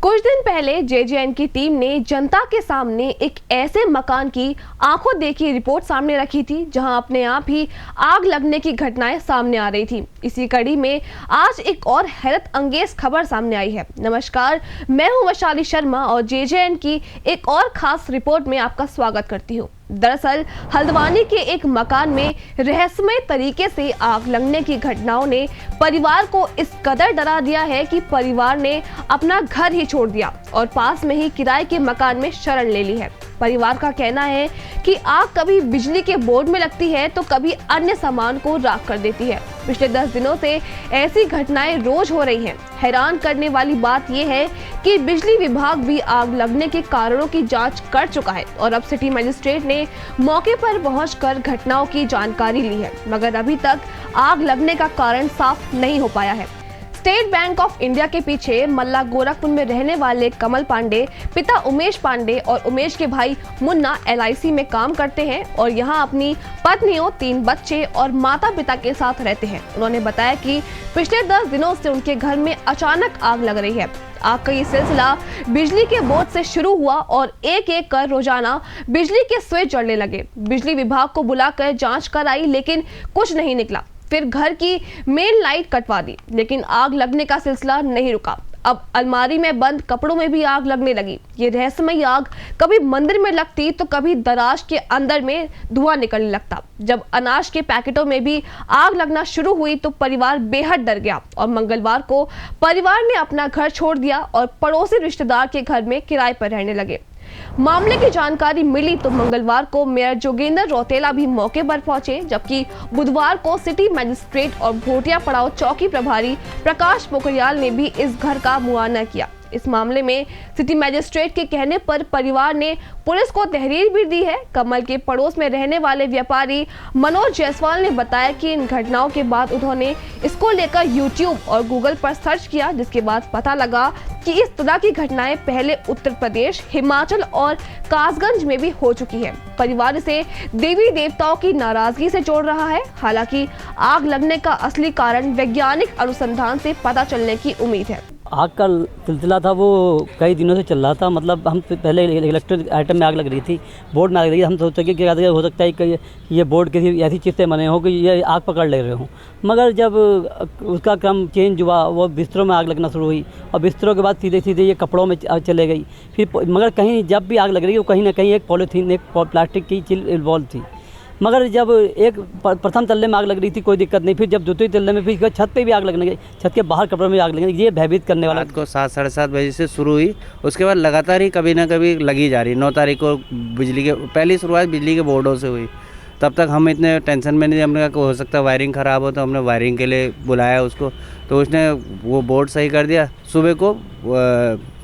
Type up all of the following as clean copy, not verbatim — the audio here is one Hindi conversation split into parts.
कुछ दिन पहले जेजेएन की टीम ने जनता के सामने एक ऐसे मकान की आंखों देखी रिपोर्ट सामने रखी थी जहां अपने आप ही आग लगने की घटनाएं सामने आ रही थी। इसी कड़ी में आज एक और हैरत अंगेज खबर सामने आई है। नमस्कार, मैं हूं वैशाली शर्मा और जेजेएन की एक और खास रिपोर्ट में आपका स्वागत करती हूं। दरअसल हल्द्वानी के एक मकान में रहस्यमय तरीके से आग लगने की घटनाओं ने परिवार को इस कदर डरा दिया है कि परिवार ने अपना घर ही छोड़ दिया और पास में ही किराए के मकान में शरण ले ली है। परिवार का कहना है कि आग कभी बिजली के बोर्ड में लगती है तो कभी अन्य सामान को राख कर देती है। पिछले 10 दिनों से ऐसी घटनाएं रोज हो रही हैं। हैरान करने वाली बात यह है कि बिजली विभाग भी आग लगने के कारणों की जांच कर चुका है और अब सिटी मजिस्ट्रेट ने मौके पर पहुंचकर घटनाओं की जानकारी ली है, मगर अभी तक आग लगने का कारण साफ नहीं हो पाया है। स्टेट बैंक ऑफ इंडिया के पीछे मल्ला गोरखपुर में रहने वाले कमल पांडे पिता उमेश पांडे और उमेश के भाई मुन्ना LIC में काम करते हैं और यहां अपनी पत्नियों, 3 बच्चे और माता पिता के साथ रहते हैं। उन्होंने बताया कि पिछले 10 दिनों से उनके घर में अचानक आग लग रही है। आग का ये सिलसिला बिजली के बोर्ड से शुरू हुआ और एक एक कर रोजाना बिजली के स्विच जलने लगे। बिजली विभाग को बुलाकर जांच कराई लेकिन कुछ नहीं निकला। फिर घर की मेन लाइट कटवा दी लेकिन आग लगने का सिलसिला नहीं रुका। अब अलमारी में बंद कपड़ों में भी आग लगने लगी। ये रहस्यमय आग कभी मंदिर में लगती तो कभी दराज के अंदर में धुआं निकलने लगता। जब अनाज के पैकेटों में भी आग लगना शुरू हुई तो परिवार बेहद डर गया और मंगलवार को परिवार ने अपना घर छोड़ दिया और पड़ोसी रिश्तेदार के घर में किराए पर रहने लगे। मामले की जानकारी मिली तो मंगलवार को मेयर जोगेंद्र रौतेला भी मौके पर पहुंचे, जबकि बुधवार को सिटी मजिस्ट्रेट और भोटिया पड़ाव चौकी प्रभारी प्रकाश पोखरियाल ने भी इस घर का मुआयना किया। इस मामले में सिटी मजिस्ट्रेट के कहने पर परिवार ने पुलिस को तहरीर भी दी है। कमल के पड़ोस में रहने वाले व्यापारी मनोज जायसवाल ने बताया कि इन घटनाओं के बाद उन्होंने इसको लेकर YouTube और Google पर सर्च किया, जिसके बाद पता लगा कि इस तरह की घटनाएं पहले उत्तर प्रदेश, हिमाचल और कासगंज में भी हो चुकी है। परिवार इसे देवी देवताओं की नाराजगी से जोड़ रहा है। हालांकि आग लगने का असली कारण वैज्ञानिक अनुसंधान से पता चलने की उम्मीद है। आग का सिलसिला था वो कई दिनों से चल रहा था। मतलब हम पहले इलेक्ट्रिक आइटम में आग लग रही थी, बोर्ड में आग लगी। हम सोचते कि क्या हो सकता है कि ये बोर्ड किसी ऐसी चीज़ से बने हो कि ये आग पकड़ ले रहे हो। मगर जब उसका क्रम चेंज हुआ, वो बिस्तरों में आग लगना शुरू हुई और बिस्तरों के बाद सीधे सीधे ये कपड़ों में चले गई। फिर मगर कहीं जब भी आग लग रही है वो कहीं ना कहीं एक पॉलीथीन, एक प्लास्टिक की चीज़ इन्वॉल्व थी। मगर जब एक प्रथम तल्ले में आग लग रही थी कोई दिक्कत नहीं, फिर जब द्वितीय तल्ले में फिर छत पे भी आग लगने गई, छत के बाहर कपड़ों में आग लगने गई। ये भयभीत करने वाला। रात को 7 साढ़े 7 बजे से शुरू हुई, उसके बाद लगातार ही कभी ना कभी लगी जा रही। 9 तारीख को बिजली के पहली शुरुआत बिजली के बोर्डों से हुई। तब तक हम इतने टेंशन में नहीं, हमने कहा हो सकता है वायरिंग ख़राब हो, तो हमने वायरिंग के लिए बुलाया उसको, तो उसने वो बोर्ड सही कर दिया। सुबह को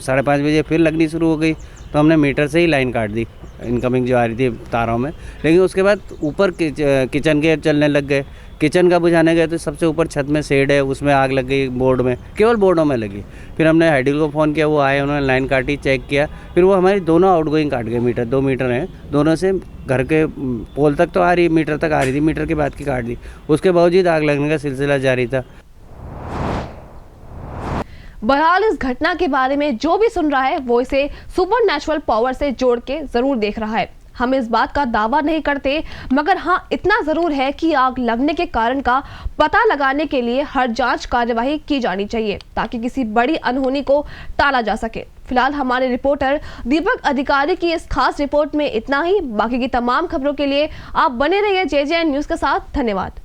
5:30 बजे फिर लगनी शुरू हो गई, तो हमने मीटर से ही लाइन काट दी इनकमिंग जो आ रही थी तारों में। लेकिन उसके बाद ऊपर किचन के चलने लग गए। किचन का बुझाने गए तो सबसे ऊपर छत में शेड है, उसमें आग लग गई। बोर्ड में, केवल बोर्डों में लगी। फिर हमने हाइडिल को फ़ोन किया, वो आए, उन्होंने लाइन काटी, चेक किया। फिर वो हमारी दोनों आउटगोइंग काट गए। मीटर 2 मीटर हैं, दोनों से घर के पोल तक तो आ रही, मीटर तक आ रही थी, मीटर के बाद की काट दी। उसके बावजूद आग लगने का सिलसिला जारी था। बहरहाल इस घटना के बारे में जो भी सुन रहा है वो इसे सुपरनैचुरल पावर से जोड़ के जरूर देख रहा है। हम इस बात का दावा नहीं करते, मगर हाँ इतना जरूर है कि आग लगने के कारण का पता लगाने के लिए हर जांच कार्यवाही की जानी चाहिए ताकि किसी बड़ी अनहोनी को टाला जा सके। फिलहाल हमारे रिपोर्टर दीपक अधिकारी की इस खास रिपोर्ट में इतना ही। बाकी की तमाम खबरों के लिए आप बने रहिए जेजेएन न्यूज के साथ। धन्यवाद।